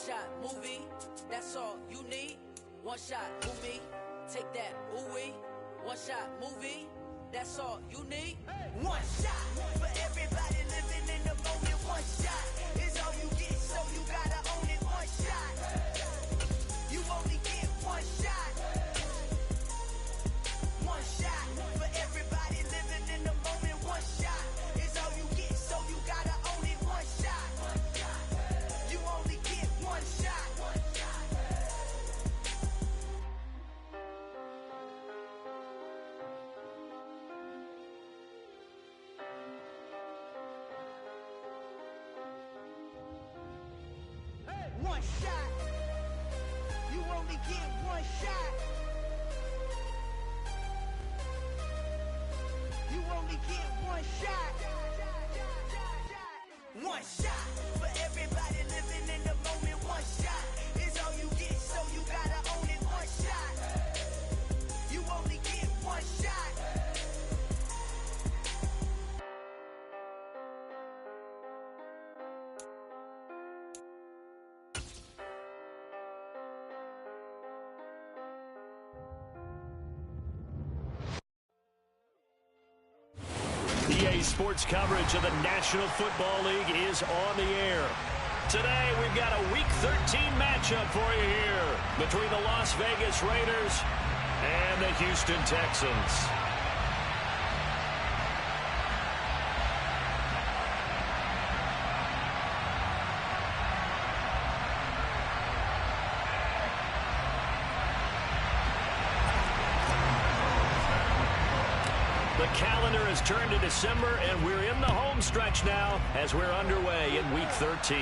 shot movie, that's all you need. One shot movie, take that ooh-wee. One shot movie, that's all you need. One shot for everybody living in the moment. One shot is all you get, so you gotta own it. One shot, you only get one shot. One shot for everybody living in the moment. One shot is all you get, so you gotta own it. One shot, you only get one shot. One shot, you only get one shot. You only get one shot. One shot for everybody living in the moment. One shot is all you get, so you gotta own it. One shot, you only get one shot. EA Sports coverage of the National Football League is on the air. Today, we've got a Week 13 matchup for you here between the Las Vegas Raiders and the Houston Texans. The calendar has turned to December, and we're in the home stretch now as we're underway in Week 13.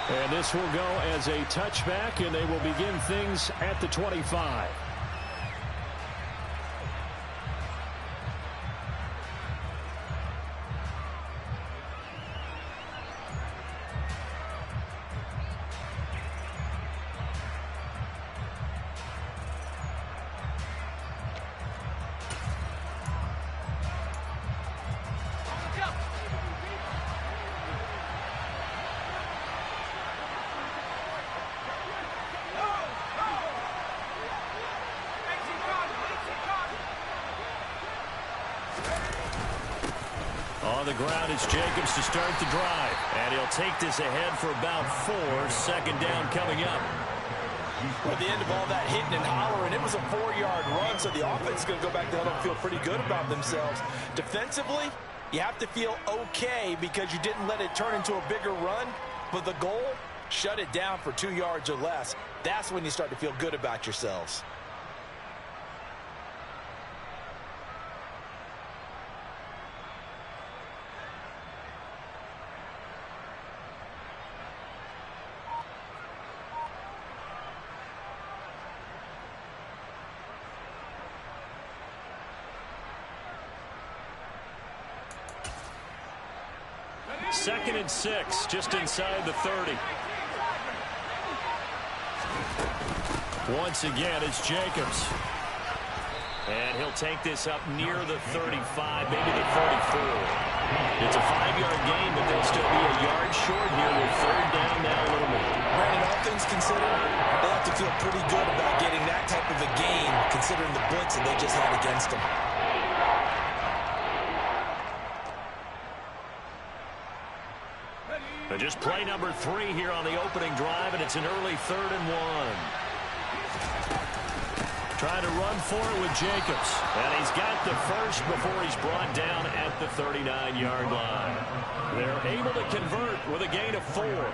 And this will go as a touchback, and they will begin things at the 25. On the ground, it's Jacobs to start the drive. And he'll take this ahead for about 4. Second down coming up. At the end of all that hitting and hollering, it was a 4-yard run, so the offense is going to go back there and feel pretty good about themselves. Defensively, you have to feel okay because you didn't let it turn into a bigger run. But the goal, shut it down for 2 yards or less. That's when you start to feel good about yourselves. Second and 6, just inside the 30. Once again, it's Jacobs. And he'll take this up near the 35, maybe the 34. It's a 5-yard gain, but they'll still be a yard short here with third down now a little more. Brandon, all things considered, they have to feel pretty good about getting that type of a gain, considering the blitz that they just had against them. Just play number 3 here on the opening drive, and it's an early 3rd and 1. Trying to run for it with Jacobs. And he's got the first before he's brought down at the 39-yard line. They're able to convert with a gain of 4.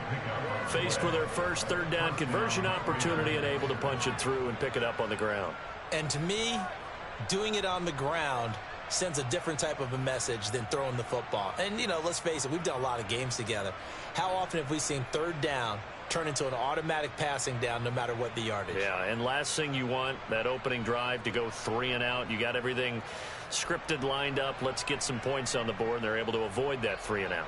Faced with their first third down conversion opportunity and able to punch it through and pick it up on the ground. And to me, doing it on the ground sends a different type of a message than throwing the football. And, you know, let's face it, we've done a lot of games together. How often have we seen third down turn into an automatic passing down no matter what the yardage? Yeah, and last thing you want, that opening drive to go 3 and out. You got everything scripted, lined up. Let's get some points on the board, and they're able to avoid that 3 and out.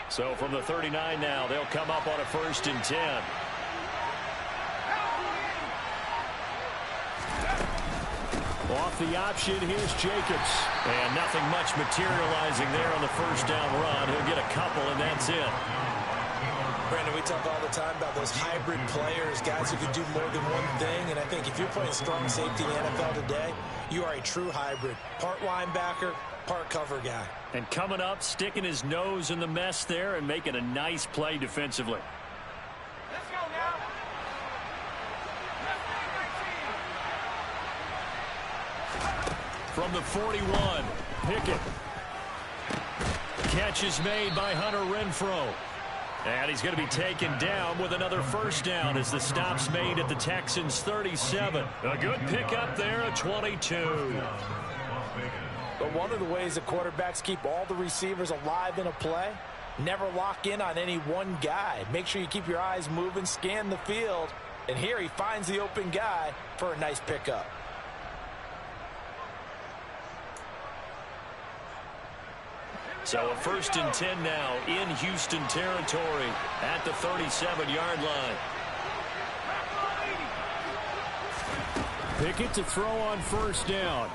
So from the 39 now, they'll come up on a 1st and 10. the option. Here's Jacobs. And nothing much materializing there on the first down run. He'll get a couple, and that's it. Brandon, we talk all the time about those hybrid players, guys who can do more than one thing. And I think if you're playing strong safety in the NFL today, you are a true hybrid. Part linebacker, part cover guy. And coming up, sticking his nose in the mess there and making a nice play defensively. Let's go now. From the 41, Pickett. Catch is made by Hunter Renfrow. And he's going to be taken down with another first down as the stop's made at the Texans' 37. A good pickup there at 22. But one of the ways the quarterbacks keep all the receivers alive in a play, never lock in on any one guy. Make sure you keep your eyes moving, scan the field. And here he finds the open guy for a nice pickup. So a 1st and 10 now in Houston territory at the 37-yard line. Pickett to throw on first down.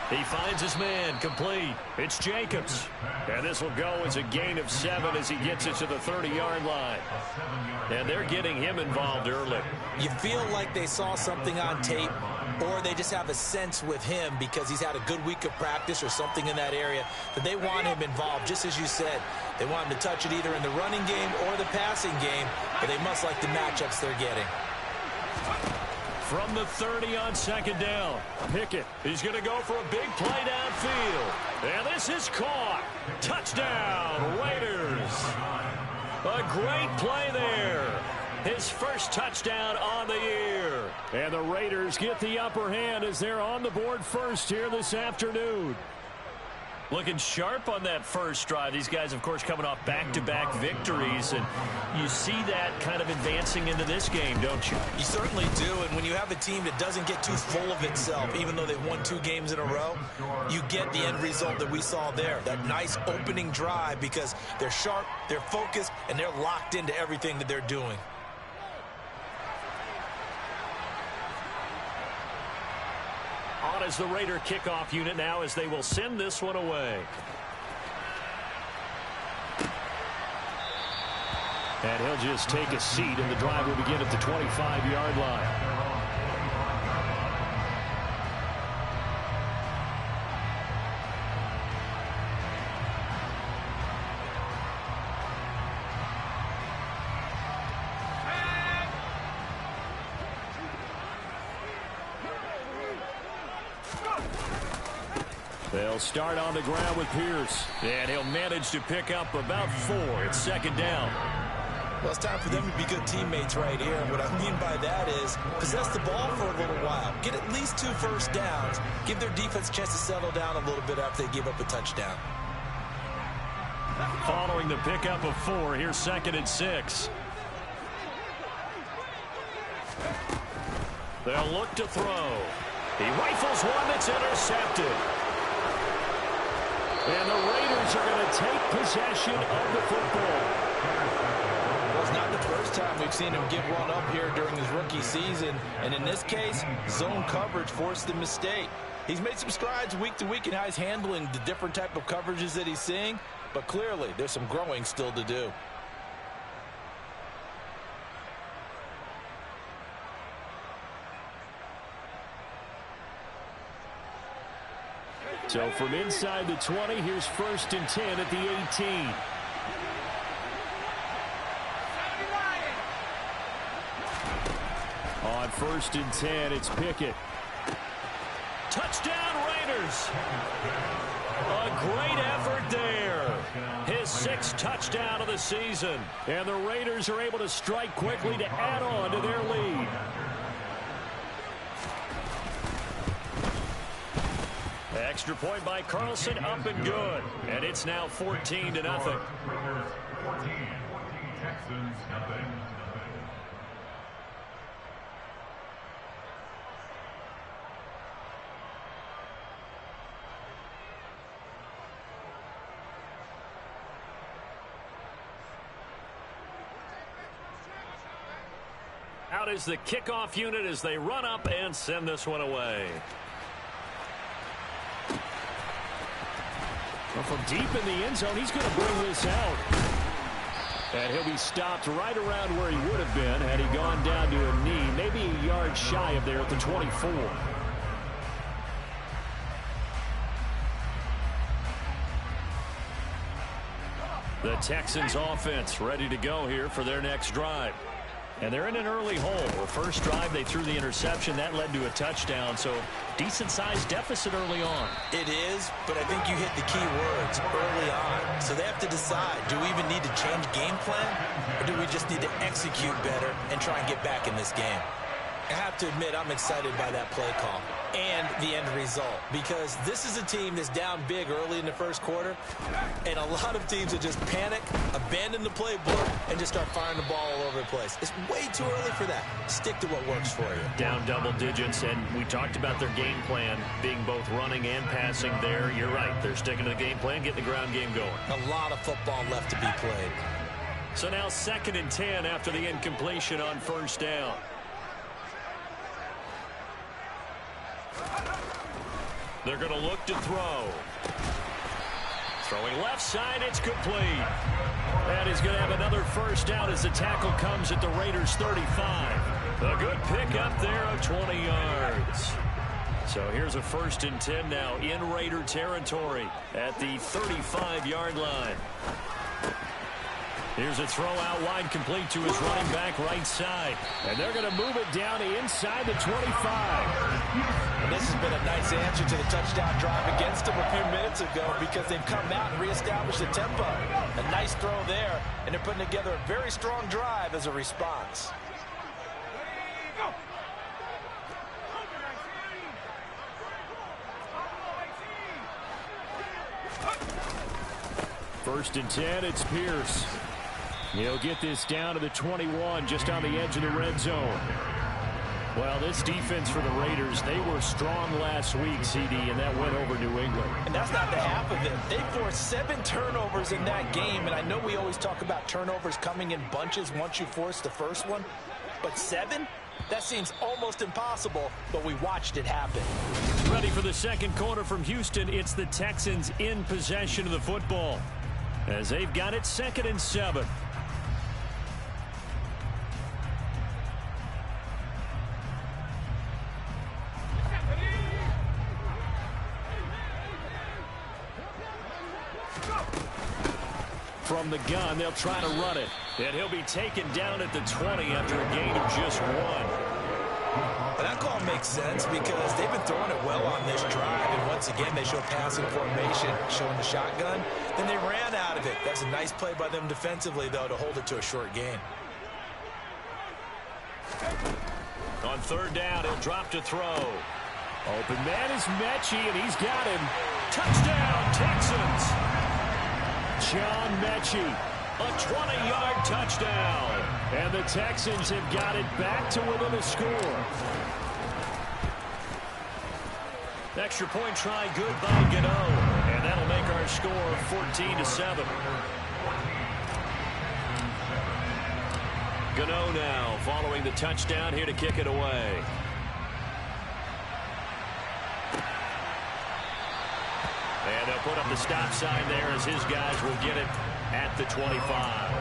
He finds his man, complete. It's Jacobs. And this will go as a gain of 7 as he gets it to the 30-yard line. And they're getting him involved early. You feel like they saw something on tape, or they just have a sense with him because he's had a good week of practice or something in that area that they want him involved, just as you said. They want him to touch it either in the running game or the passing game, but they must like the matchups they're getting. From the 30 on second down, Pickett. He's going to go for a big play downfield. And this is caught. Touchdown, Raiders. A great play there. His first touchdown on the year. And the Raiders get the upper hand as they're on the board first here this afternoon. Looking sharp on that first drive. These guys, of course, coming off back-to-back victories. And you see that kind of advancing into this game, don't you? You certainly do. And when you have a team that doesn't get too full of itself, even though they've won 2 games in a row, you get the end result that we saw there. That nice opening drive because they're sharp, they're focused, and they're locked into everything that they're doing. On as the Raider kickoff unit now as they will send this one away. And he'll just take a seat, and the drive will begin at the 25-yard line. They'll start on the ground with Pierce. And he'll manage to pick up about 4. It's second down. Well, it's time for them to be good teammates right here. And what I mean by that is possess the ball for a little while. Get at least 2 first downs. Give their defense a chance to settle down a little bit after they give up a touchdown. Following the pickup of 4, here's 2nd and 6. They'll look to throw. He rifles one that's intercepted. And the Raiders are going to take possession of the football. Well, it's not the first time we've seen him give one up here during his rookie season. And in this case, zone coverage forced the mistake. He's made some strides week to week in how he's handling the different type of coverages that he's seeing. But clearly, there's some growing still to do. So from inside the 20, here's 1st and 10 at the 18. On 1st and 10, it's Pickett. Touchdown, Raiders. A great effort there. His 6th touchdown of the season. And the Raiders are able to strike quickly to add on to their lead. Extra point by Carlson, up and good. And it's now 14-0. 14, Texans, nothing. Out is the kickoff unit as they run up and send this one away. Well, from deep in the end zone, he's going to bring this out. And he'll be stopped right around where he would have been had he gone down to a knee, maybe a yard shy of there at the 24. The Texans offense ready to go here for their next drive. And they're in an early hole. The first drive, they threw the interception. That led to a touchdown, so decent-sized deficit early on. It is, but I think you hit the key words early on. So they have to decide, do we even need to change game plan, or do we just need to execute better and try and get back in this game? I have to admit, I'm excited by that play call and the end result, because this is a team that's down big early in the first quarter, and a lot of teams that just panic, abandon the playbook, and just start firing the ball all over the place. It's way too early for that. Stick to what works for you. Down double digits, and we talked about their game plan being both running and passing there. You're right. They're sticking to the game plan, getting the ground game going. A lot of football left to be played. So now 2nd and 10 after the incompletion on first down. They're going to look to throw. Throwing left side, it's complete. And he's going to have another first down as the tackle comes at the Raiders' 35. A good pickup there of 20 yards. So here's a 1st and 10 now in Raider territory at the 35-yard line. Here's a throw out wide, complete to his running back right side. And they're going to move it down inside the 25. And this has been a nice answer to the touchdown drive against them a few minutes ago, because they've come out and reestablished the tempo. A nice throw there, and they're putting together a very strong drive as a response. First and 10, it's Pierce. He'll get this down to the 21, just on the edge of the red zone. Well, this defense for the Raiders, they were strong last week, CD, and that went over New England. And that's not the half of it. They forced 7 turnovers in that game, and I know we always talk about turnovers coming in bunches once you force the first one, but 7? That seems almost impossible, but we watched it happen. Ready for the second quarter from Houston. It's the Texans in possession of the football, as they've got it 2nd and 7. From the gun, they'll try to run it. And he'll be taken down at the 20 after a gain of just 1. And that call makes sense because they've been throwing it well on this drive. And once again, they show passing formation, showing the shotgun. Then they ran out of it. That's a nice play by them defensively, though, to hold it to a short gain. On 3rd down, he'll drop to throw. Open man is Mechie, and he's got him. Touchdown, Texans! John Mechie, a 20-yard touchdown. And the Texans have got it back to within a score. Extra point try good by Gano. And that'll make our score 14-7. Gano now following the touchdown here to kick it away. And they'll put up the stop sign there as his guys will get it at the 25.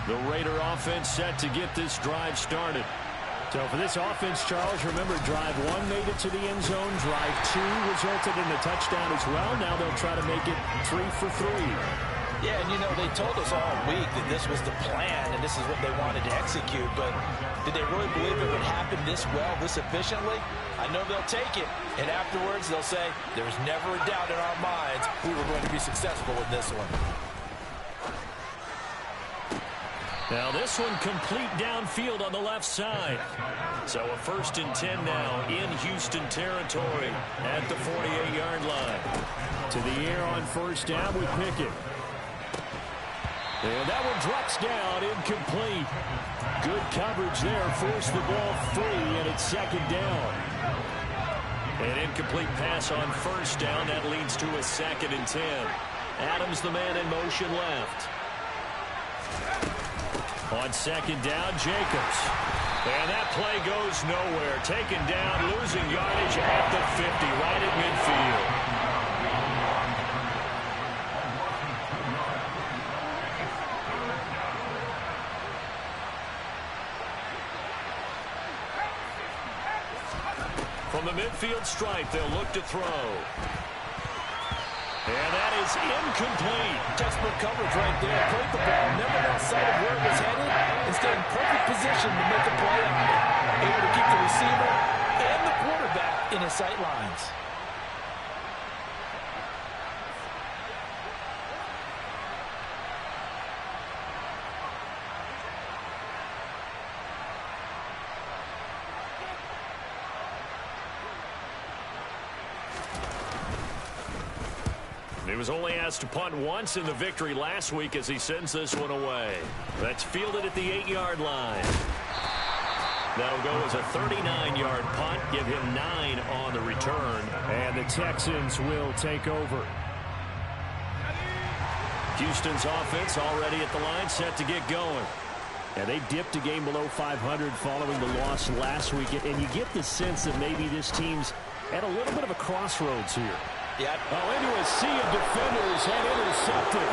The Raider offense set to get this drive started. So for this offense, Charles, remember drive 1 made it to the end zone. Drive 2 resulted in a touchdown as well. Now they'll try to make it 3 for 3. Yeah, and you know, they told us all week that this was the plan and this is what they wanted to execute, but did they really believe it would happen this well, this efficiently? I know they'll take it, and afterwards they'll say, there was never a doubt in our minds we were going to be successful with this one. Now this one complete downfield on the left side. So a 1st and 10 now in Houston territory at the 48-yard line. To the air on 1st down with Pickett. And that one drops down, incomplete. Good coverage there, forced the ball free, and it's 2nd down. An incomplete pass on 1st down. That leads to a 2nd and 10. Adams the man in motion left. On second down, Jacobs. And that play goes nowhere. Taken down, losing yardage at the 50, right at midfield. From the midfield stripe, they'll look to throw. And that is incomplete. Textbook coverage right there. Played the ball, never lost sight of where it was headed, and stayed in perfect position to make a play on it. Able to keep the receiver and the quarterback in his sight lines. He was only asked to punt once in the victory last week as he sends this one away. That's fielded at the 8-yard line. That'll go as a 39-yard punt. Give him 9 on the return. And the Texans will take over. Houston's offense already at the line, set to get going. And they dipped a game below 500 following the loss last week. And you get the sense that maybe this team's at a little bit of a crossroads here. Yep. Oh, into a sea of defenders and intercepted.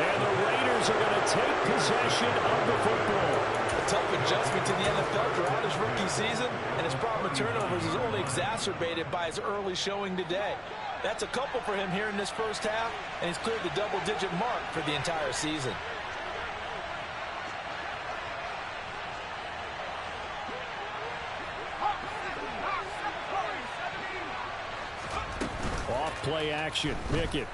And the Raiders are going to take possession of the football. A tough adjustment to the NFL throughout his rookie season, and his problem with turnovers is only exacerbated by his early showing today. That's a couple for him here in this first half, and he's cleared the double-digit mark for the entire season. Play action. Pickett.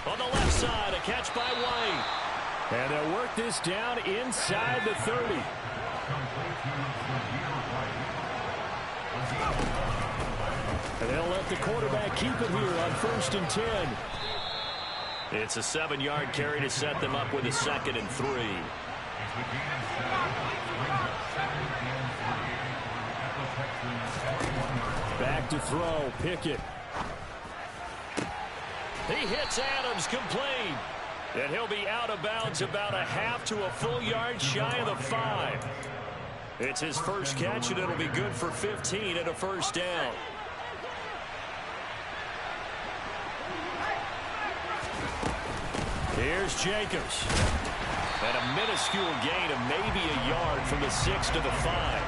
On the left side, a catch by White. And they'll work this down inside the 30. And they'll let the quarterback keep it here on 1st and 10. It's a 7-yard carry to set them up with a 2nd and 3. Back to throw, Pickett. He hits Adams, complete. And he'll be out of bounds about a half to a full yard shy of the 5. It's his first catch, and it'll be good for 15 and a first down. Here's Jacobs. And a minuscule gain of maybe a yard from the 6 to the 5.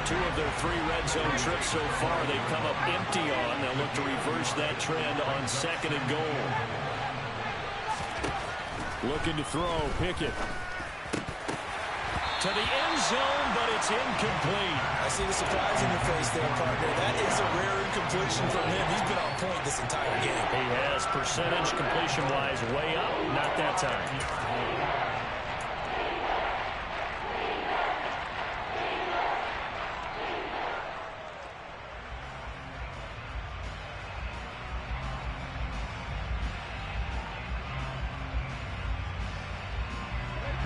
2 of their 3 red zone trips so far they've come up empty on. They'll look to reverse that trend on 2nd and goal. Looking to throw, Pickett. To the end zone, but it's incomplete. I see the surprise in your face there, partner. That is a rare incompletion from him. He's been on point this entire game. He has, percentage completion-wise way up, not that time.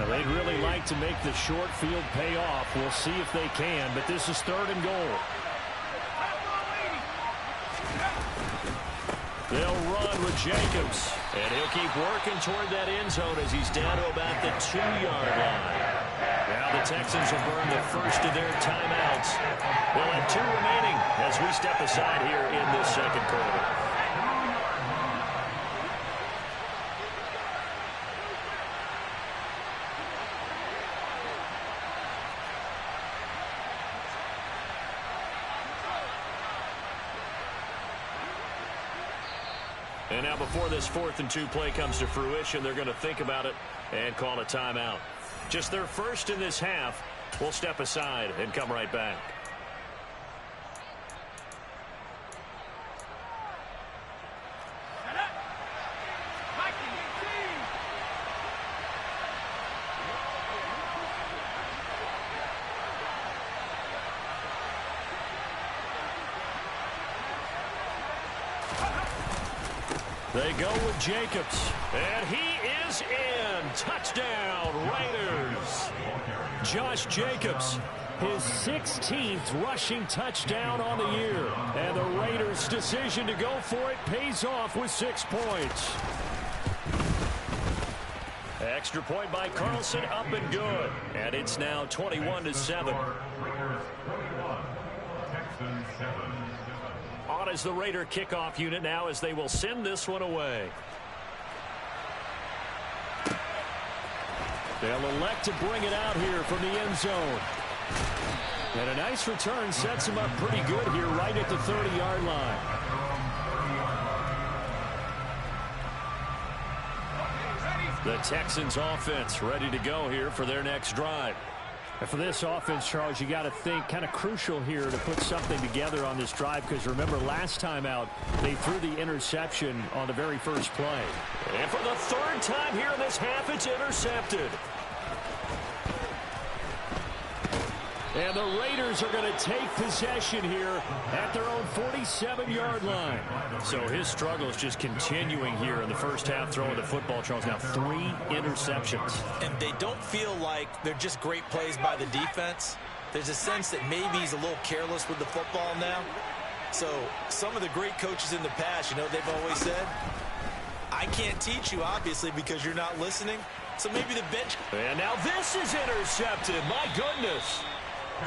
They'd really like to make the short field pay off. We'll see if they can, but this is 3rd and goal. They'll run with Jacobs, and he'll keep working toward that end zone as he's down to about the 2-yard line. Now the Texans will burn the first of their timeouts. They'll have 2 remaining as we step aside here in this 2nd quarter. And now before this 4th and 2 play comes to fruition, they're going to think about it and call a timeout. Just their first in this half. We'll step aside and come right back. They go with Jacobs, and he is in. Touchdown, Raiders. Josh Jacobs, his 16th rushing touchdown on the year. And the Raiders' decision to go for it pays off with 6 points. Extra point by Carlson, up and good. And it's now 21-7. On is the Raider kickoff unit now as they will send this one away. They'll elect to bring it out here from the end zone. And a nice return sets him up pretty good here right at the 30-yard line. The Texans offense ready to go here for their next drive. And for this offense, Charles, you got to think kind of crucial here to put something together on this drive, because remember last time out they threw the interception on the very first play. And for the third time here in this half, it's intercepted. And the Raiders are going to take possession here at their own 47-yard line. So his struggle is just continuing here in the first half throwing the football. Charles, now 3 interceptions. And they don't feel like they're just great plays by the defense. There's a sense that maybe he's a little careless with the football now. So some of the great coaches in the past, you know, they've always said, I can't teach you, obviously, because you're not listening. So maybe the bench. And now this is intercepted. My goodness.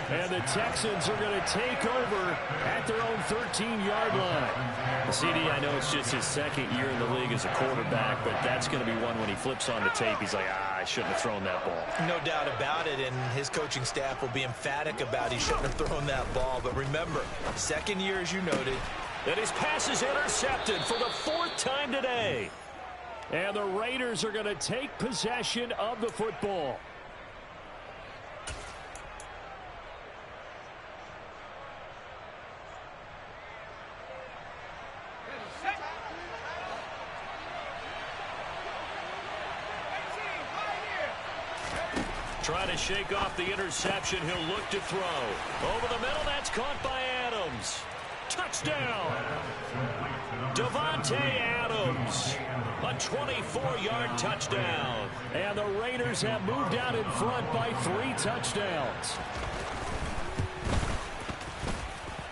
And the Texans are going to take over at their own 13-yard line. CD, I know it's just his second year in the league as a quarterback, but that's going to be one when he flips on the tape. He's like, I shouldn't have thrown that ball. No doubt about it, and his coaching staff will be emphatic about he shouldn't have thrown that ball. But remember, second year, as you noted. And his pass is intercepted for the 4th time today. And the Raiders are going to take possession of the football. Trying to shake off the interception. He'll look to throw. Over the middle, that's caught by Adams. Touchdown. Davante Adams. A 24-yard touchdown. And the Raiders have moved out in front by 3 touchdowns.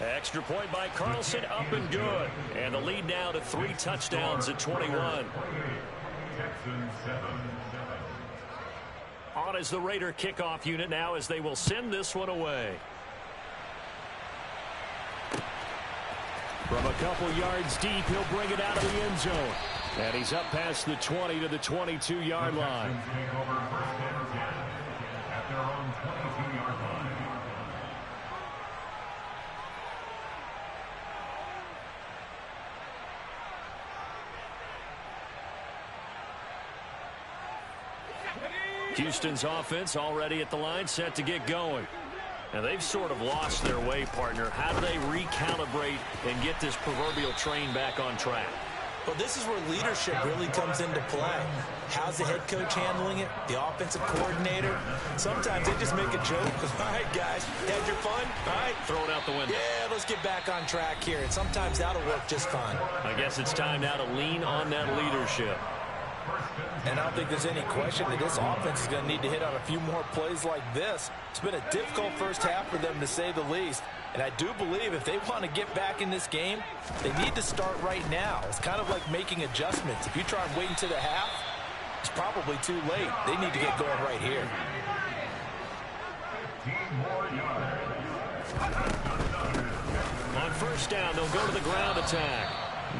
Extra point by Carlson, up and good. And the lead now to 3 touchdowns at 21. On is the Raider kickoff unit now as they will send this one away. From a couple yards deep, he'll bring it out of the end zone. And he's up past the 20 to the 22-yard line. Houston's offense already at the line, set to get going. And they've sort of lost their way, partner. How do they recalibrate and get this proverbial train back on track? Well, this is where leadership really comes into play. How's the head coach handling it? The offensive coordinator? Sometimes they just make a joke. All right, guys, had your fun? All right. Throw it out the window. Yeah, let's get back on track here. And sometimes that'll work just fine. I guess it's time now to lean on that leadership. And I don't think there's any question that this offense is going to need to hit on a few more plays like this. It's been a difficult first half for them, to say the least. And I do believe if they want to get back in this game, they need to start right now. It's kind of like making adjustments. If you try and wait until the half, it's probably too late. They need to get going right here. On first down, they'll go to the ground attack.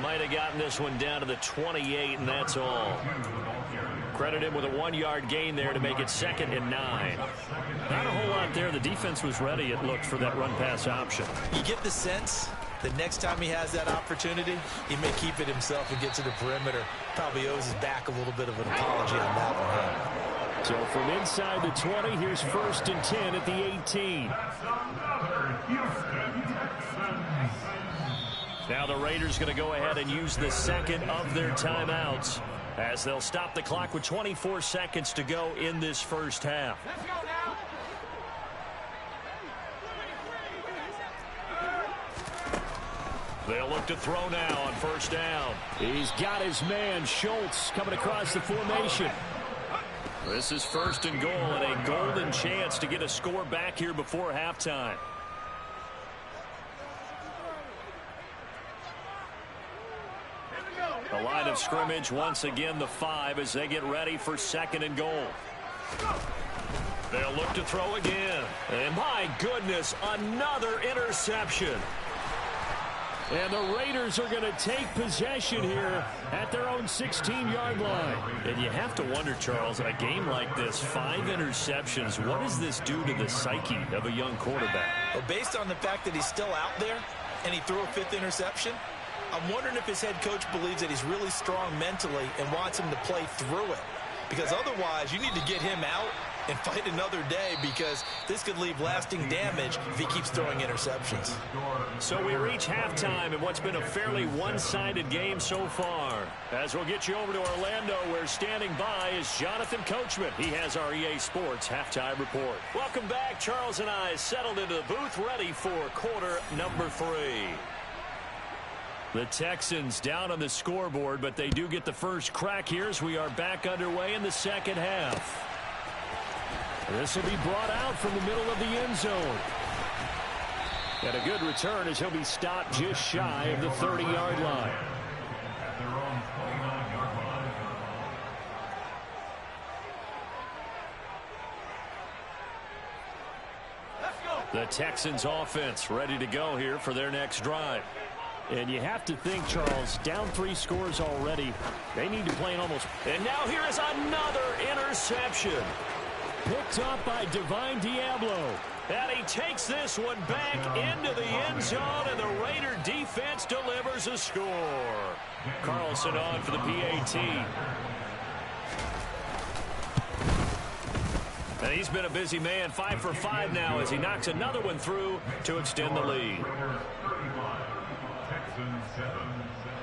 Might have gotten this one down to the 28, and that's all. Credit him with a 1-yard gain there to make it 2nd and 9. Not a whole lot there. The defense was ready, it looked, for that run-pass option. You get the sense that next time he has that opportunity, he may keep it himself and get to the perimeter. Probably owes his back a little bit of an apology on that one. So from inside the 20, here's 1st and 10 at the 18. Now the Raiders going to go ahead and use the 2nd of their timeouts as they'll stop the clock with 24 seconds to go in this first half. Let's go now. They'll look to throw now on first down. He's got his man, Schultz, coming across the formation. This is 1st and goal, and a golden chance to get a score back here before halftime. The line of scrimmage, once again, the 5 as they get ready for 2nd and goal. They'll look to throw again. And my goodness, another interception. And the Raiders are going to take possession here at their own 16-yard line. And you have to wonder, Charles, in a game like this, 5 interceptions, what does this do to the psyche of a young quarterback? Well, based on the fact that he's still out there and he threw a 5th interception, I'm wondering if his head coach believes that he's really strong mentally and wants him to play through it. Because otherwise, you need to get him out and fight another day, because this could leave lasting damage if he keeps throwing interceptions. So we reach halftime in what's been a fairly one-sided game so far. As we'll get you over to Orlando, where standing by is Jonathan Coachman. He has our EA Sports Halftime Report. Welcome back. Charles and I settled into the booth, ready for quarter number 3. The Texans down on the scoreboard, but they do get the first crack here as we are back underway in the second half. This will be brought out from the middle of the end zone. And a good return as he'll be stopped just shy of the 30-yard line. The Texans offense ready to go here for their next drive. And you have to think, Charles, down 3 scores already. They need to play an almost. And now here is another interception. Picked up by Divine Diablo. And he takes this one back into the end zone, and the Raider defense delivers a score. Carlson on for the PAT. And he's been a busy man, 5 for 5 now as he knocks another one through to extend the lead.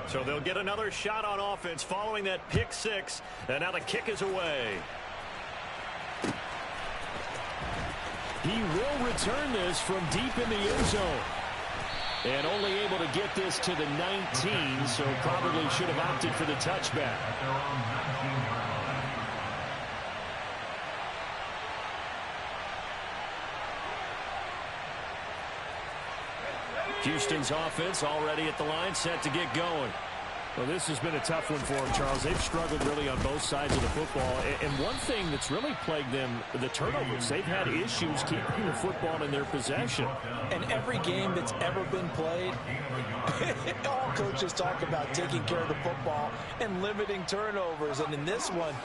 So they'll get another shot on offense following that pick 6, and now the kick is away. He will return this from deep in the end zone. And only able to get this to the 19, so probably should have opted for the touchback. Houston's offense already at the line, set to get going. Well, this has been a tough one for them, Charles. They've struggled really on both sides of the football. And one thing that's really plagued them, the turnovers. They've had issues keeping the football in their possession. And every game that's ever been played, all coaches talk about taking care of the football and limiting turnovers. And in this one,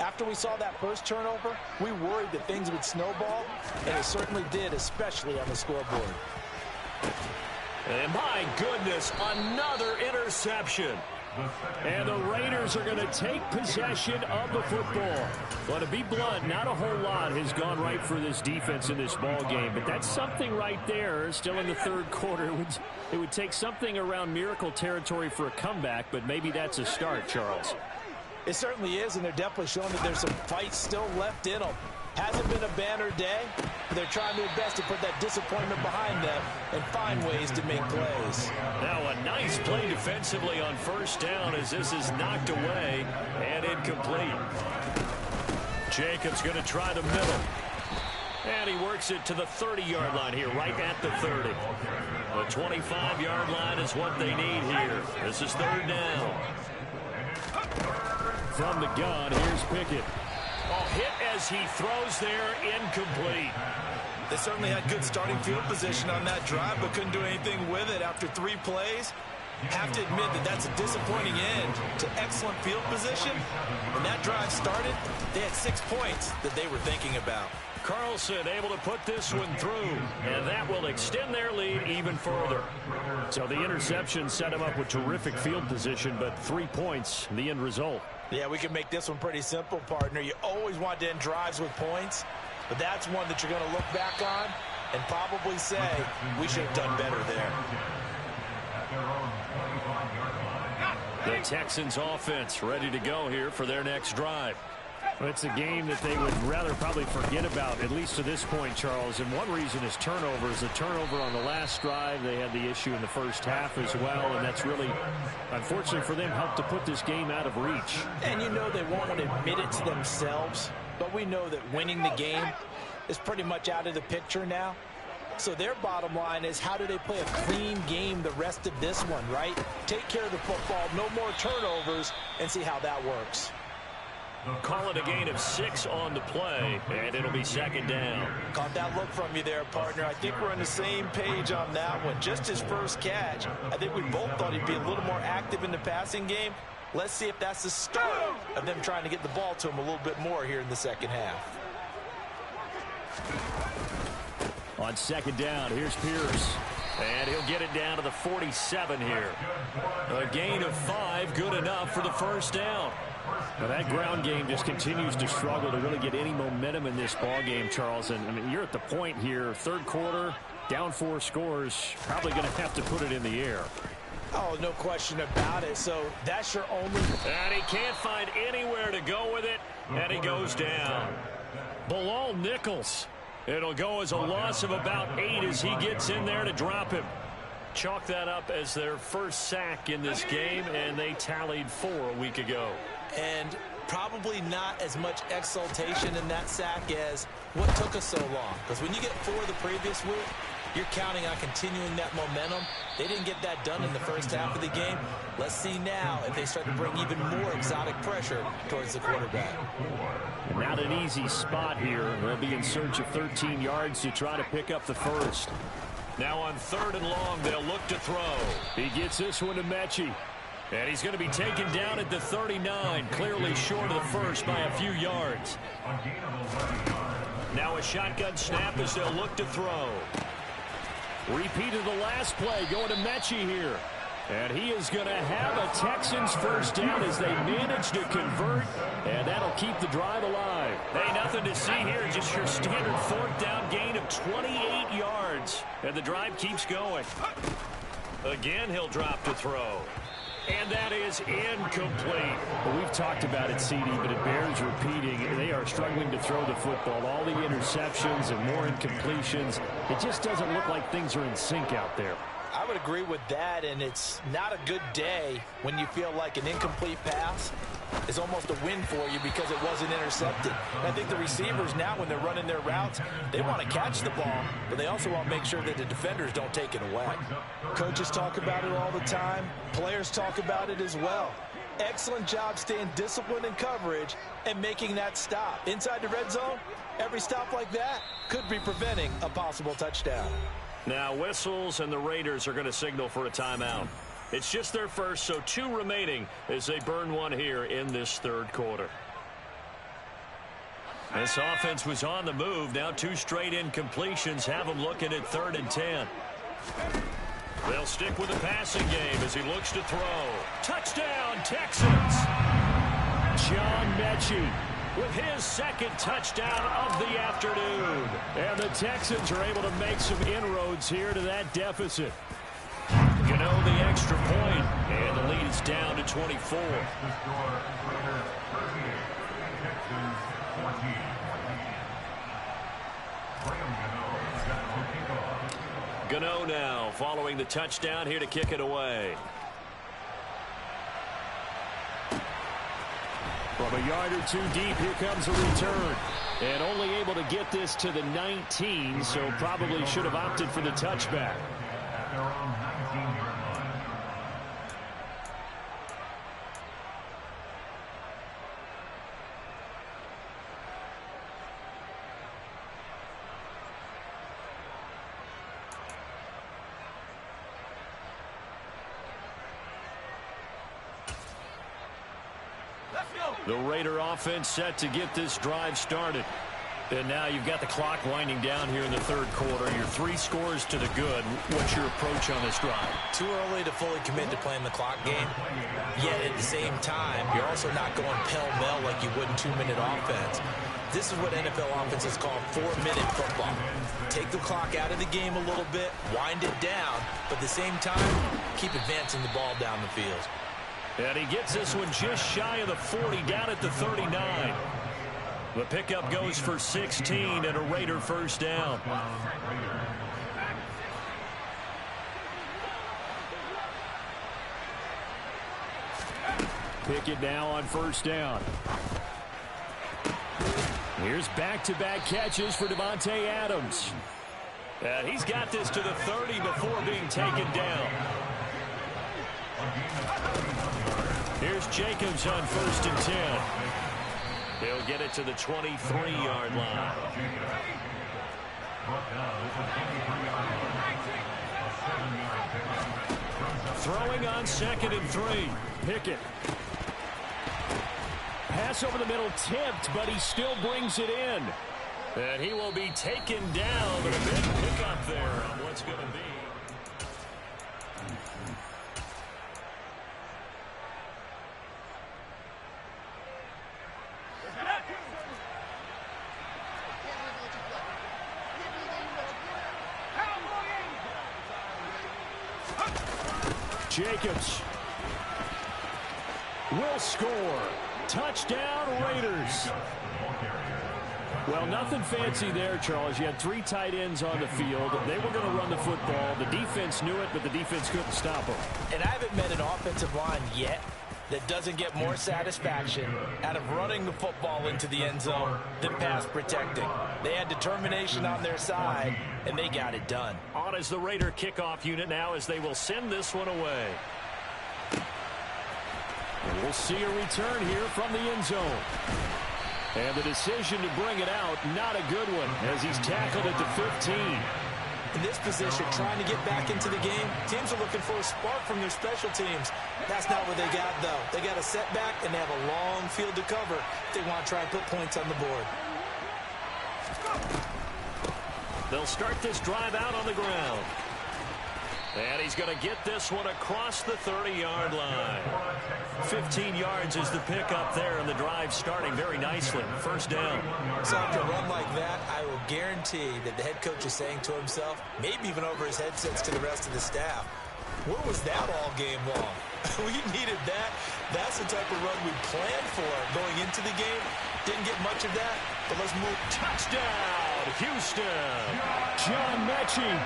after we saw that first turnover, we worried that things would snowball, and it certainly did, especially on the scoreboard. And my goodness, another interception. And the Raiders are going to take possession of the football. Well, to be blunt, not a whole lot has gone right for this defense in this ball game, but that's something right there. Still in the third quarter, it would take something around miracle territory for a comeback, but maybe that's a start, Charles. It certainly is, and they're definitely showing that there's some fight still left in them. Hasn't been a banner day, but they're trying their best to put that disappointment behind them and find ways to make plays. Now a nice play defensively on first down as this is knocked away and incomplete. Jacobs going to try the middle. And he works it to the 30-yard line here, right at the 30. The 25-yard line is what they need here. This is third down. From the gun, here's Pickett. Oh, hit as he throws there, incomplete. They certainly had good starting field position on that drive, but couldn't do anything with it after 3 plays. Have to admit that that's a disappointing end to excellent field position. When that drive started, they had 6 points that they were thinking about. Carlson able to put this one through, and that will extend their lead even further. So the interception set him up with terrific field position, but 3 points, the end result. Yeah, we can make this one pretty simple, partner. You always want to end drives with points, but that's one that you're going to look back on and probably say, we should have done better there. The Texans offense ready to go here for their next drive. Well, it's a game that they would rather probably forget about, at least to this point, Charles. And one reason is turnovers. The turnover on the last drive, they had the issue in the first half as well, and that's really, unfortunately for them, helped to put this game out of reach. And you know they won't want to admit it to themselves, but we know that winning the game is pretty much out of the picture now. So their bottom line is, how do they play a clean game the rest of this one, right? Take care of the football, no more turnovers, and see how that works. Call it a gain of 6 on the play, and it'll be second down. Caught that look from you there, partner. I think we're on the same page on that one. Just his first catch, I think we both thought he'd be a little more active in the passing game. Let's see if that's the start of them trying to get the ball to him a little bit more here in the second half. On second down, here's Pierce. And he'll get it down to the 47 here. A gain of 5, good enough for the first down. Now that ground game just continues to struggle to really get any momentum in this ball game, Charles. And I mean, you're at the point here, third quarter, down 4 scores, probably going to have to put it in the air. Oh, no question about it. So that's your only... And he can't find anywhere to go with it, and he goes down. Bilal Nichols. It'll go as a loss of about 8 as he gets in there to drop him. Chalk that up as their first sack in this game, and they tallied 4 a week ago. And probably not as much exultation in that sack as what took us so long. Because when you get 4 the previous week, you're counting on continuing that momentum. They didn't get that done in the first half of the game. Let's see now if they start to bring even more exotic pressure towards the quarterback. Not an easy spot here. They'll be in search of 13 yards to try to pick up the first. Now on 3rd and long, they'll look to throw. He gets this one to Mechie. And he's going to be taken down at the 39, clearly short of the first by a few yards. Now a shotgun snap as they'll look to throw. Repeat of the last play, going to Mechie here. And he is going to have a Texans first down as they manage to convert, and that'll keep the drive alive. Hey, nothing to see here, just your standard 4th down gain of 28 yards. And the drive keeps going. Again, he'll drop to throw. And that is incomplete. Well, we've talked about it, CD, but it bears repeating. They are struggling to throw the football. All the interceptions and more incompletions. It just doesn't look like things are in sync out there. I would agree with that, and it's not a good day when you feel like an incomplete pass is almost a win for you because it wasn't intercepted. And I think the receivers now, when they're running their routes, they want to catch the ball, but they also want to make sure that the defenders don't take it away. Coaches talk about it all the time. Players talk about it as well. Excellent job staying disciplined in coverage and making that stop. Inside the red zone, every stop like that could be preventing a possible touchdown. Now whistles, and the Raiders are going to signal for a timeout. It's just their first, so 2 remaining as they burn one here in this 3rd quarter. This offense was on the move. Now 2 straight incompletions have them looking at 3rd and 10. They'll stick with the passing game as he looks to throw. Touchdown, Texans! John Mechie with his 2nd touchdown of the afternoon. And the Texans are able to make some inroads here to that deficit. Gano the extra point, and the lead is down to 24. Gano now following the touchdown here to kick it away. From a yard or 2 deep, here comes a return. And only able to get this to the 19, so probably should have opted for the touchback. The Raider offense set to get this drive started. And now you've got the clock winding down here in the 3rd quarter. You're 3 scores to the good. What's your approach on this drive? Too early to fully commit to playing the clock game. Yet at the same time, you're also not going pell-mell like you would in 2-minute offense. This is what NFL offenses call 4-minute football. Take the clock out of the game a little bit, wind it down, but at the same time, keep advancing the ball down the field. And he gets this one just shy of the 40, down at the 39. The pickup goes for 16 and a Raider first down. Pickett now on first down. Here's back-to-back catches for Davante Adams. And he's got this to the 30 before being taken down. Here's Jacobs on 1st and 10. He'll get it to the 23-yard line. Throwing on 2nd and 3. Pickett. Pass over the middle tipped, but he still brings it in. And he will be taken down, but a big pickup there on what's going to be. Jacobs will score. Touchdown, Raiders. Well, nothing fancy there, Charles. You had 3 tight ends on the field. They were going to run the football. The defense knew it, but the defense couldn't stop them. And I haven't met an offensive line yet that doesn't get more satisfaction out of running the football into the end zone than pass protecting. They had determination on their side, and they got it done. On is the Raider kickoff unit now as they will send this one away. And we'll see a return here from the end zone. And the decision to bring it out, not a good one, as he's tackled at the 15. In this position, trying to get back into the game, teams are looking for a spark from their special teams. That's not what they got, though. They got a setback, and they have a long field to cover if they want to try and put points on the board. They'll start this drive out on the ground. And he's going to get this one across the 30-yard line. 15 yards is the pickup there, and the drive starting very nicely. First down. So after a run like that, I will guarantee that the head coach is saying to himself, maybe even over his headsets to the rest of the staff, where was that all game long? We needed that. That's the type of run we planned for going into the game. Didn't get much of that, but let's move. Touchdown, Houston. John Mechie.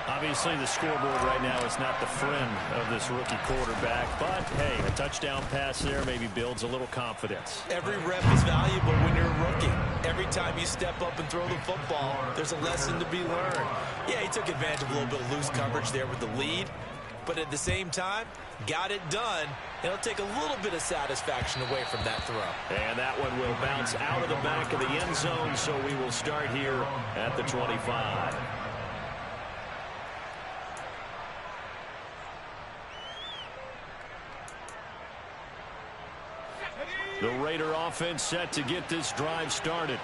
Obviously, the scoreboard right now is not the friend of this rookie quarterback. But, hey, a touchdown pass there maybe builds a little confidence. Every rep is valuable when you're a rookie. Every time you step up and throw the football, there's a lesson to be learned. Yeah, he took advantage of a little bit of loose coverage there with the lead. But at the same time, got it done. It'll take a little bit of satisfaction away from that throw. And that one will bounce out of the back of the end zone, so we will start here at the 25. The Raider offense set to get this drive started.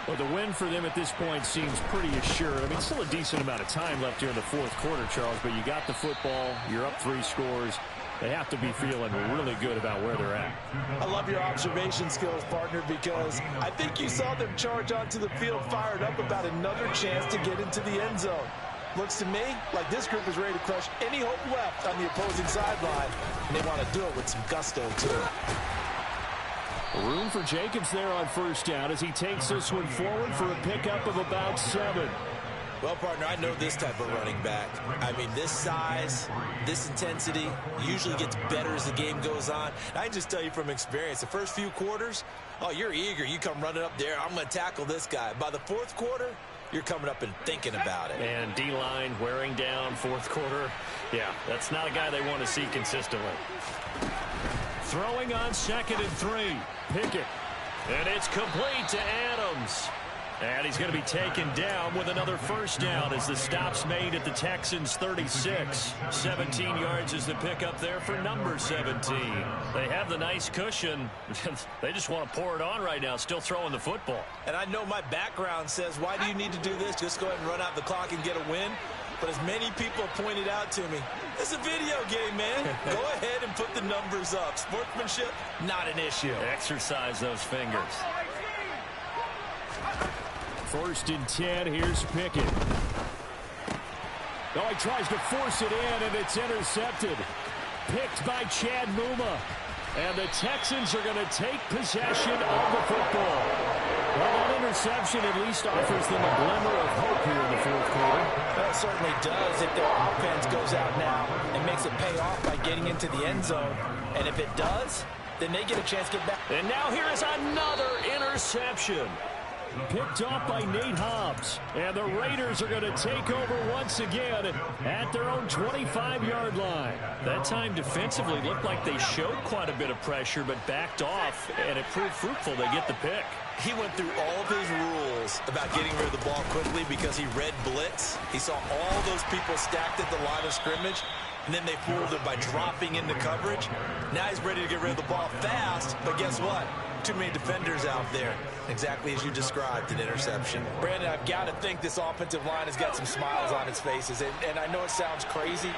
Well, the win for them at this point seems pretty assured. I mean, still a decent amount of time left here in the 4th quarter, Charles, but you got the football, you're up 3 scores. They have to be feeling really good about where they're at. I love your observation skills, partner, because I think you saw them charge onto the field fired up about another chance to get into the end zone. Looks to me like this group is ready to crush any hope left on the opposing sideline, and they want to do it with some gusto, too. Room for Jacobs there on 1st down as he takes this one forward for a pickup of about 7. Well, partner, I know this type of running back. I mean, this size, this intensity usually gets better as the game goes on. I can just tell you from experience, the first few quarters, oh, you're eager. You come running up there. I'm going to tackle this guy. By the 4th quarter, you're coming up and thinking about it. And D-line wearing down 4th quarter. Yeah, that's not a guy they want to see consistently. Throwing on 2nd and 3. Pickett. And it's complete to Adams. And he's going to be taken down with another first down as the stop's made at the Texans' 36. 17 yards is the pickup there for number 17. They have the nice cushion. They just want to pour it on right now, still throwing the football. And I know my background says, why do you need to do this? Just go ahead and run out the clock and get a win. But as many people pointed out to me, it's a video game, man. Go ahead and put the numbers up. Sportsmanship, not an issue. Exercise those fingers. 1st and 10. Here's Pickett. Oh, he tries to force it in, and it's intercepted. Picked by Chad Muma. And the Texans are going to take possession of the football. Well, that interception at least offers them a glimmer of hope here in the 4th quarter. Well, it certainly does if their offense goes out now and makes it pay off by getting into the end zone. And if it does, then they get a chance to get back. And now here is another interception. Picked off by Nate Hobbs. And the Raiders are going to take over once again at their own 25-yard line. That time defensively looked like they showed quite a bit of pressure but backed off, and it proved fruitful. They get the pick. He went through all of his rules about getting rid of the ball quickly because he read blitz. He saw all those people stacked at the line of scrimmage, and then they fooled it by dropping into coverage. Now he's ready to get rid of the ball fast, but guess what? Too many defenders out there. Exactly as you described, an interception. Brandon, I've got to think this offensive line has got some smiles on its faces. And I know it sounds crazy,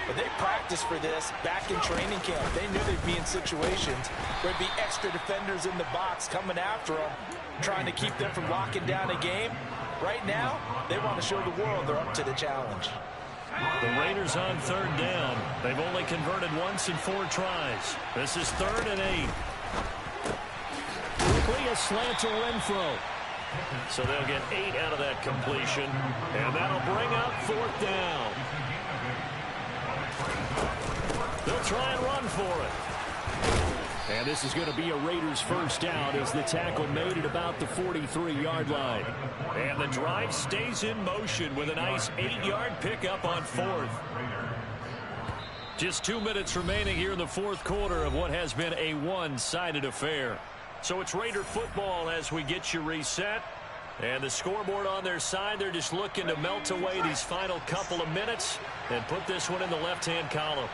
but they practiced for this back in training camp. They knew they'd be in situations where there'd be extra defenders in the box coming after them, trying to keep them from locking down a game. Right now, they want to show the world they're up to the challenge. The Raiders on third down. They've only converted once in 4 tries. This is 3rd and 8. Quickly a slant to Renfro. So they'll get 8 out of that completion, and that'll bring up 4th down. They'll try and run for it. And this is going to be a Raiders first down as the tackle made at about the 43-yard line. And the drive stays in motion with a nice 8-yard pickup on 4th. Just 2 minutes remaining here in the 4th quarter of what has been a one-sided affair. So it's Raider football as we get you reset. And the scoreboard on their side, they're just looking to melt away these final couple of minutes and put this one in the left-hand column.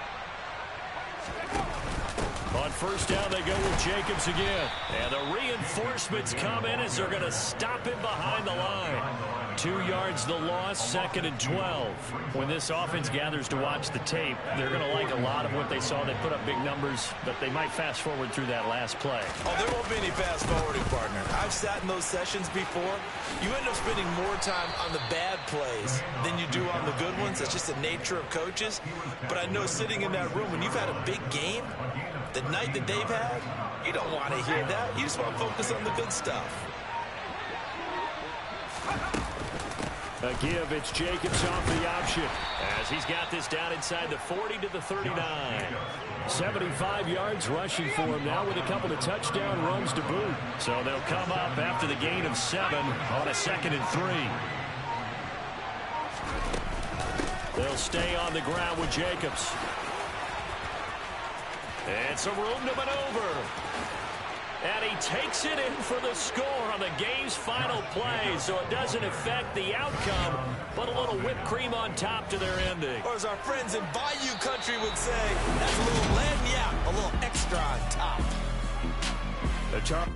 On first down, they go with Jacobs again. And the reinforcements come in as they're going to stop him behind the line. 2 yards the loss, 2nd and 12. When this offense gathers to watch the tape, they're going to like a lot of what they saw. They put up big numbers, but they might fast forward through that last play. Oh, there won't be any fast forwarding, partner. I've sat in those sessions before. You end up spending more time on the bad plays than you do on the good ones. That's just the nature of coaches. But I know sitting in that room, when you've had a big game, the night that they've had, you don't want to hear that. You just want to focus on the good stuff. A give, it's Jacobs off the option. As he's got this down inside the 40 to the 39. 75 yards rushing for him now with a couple of touchdown runs to boot. So they'll come up after the gain of 7 on a 2nd and 3. They'll stay on the ground with Jacobs. And some room to maneuver. And he takes it in for the score on the game's final play, so it doesn't affect the outcome, but a little whipped cream on top to their ending. Or as our friends in Bayou Country would say, that's a little lagniappe, a little extra on top. The top.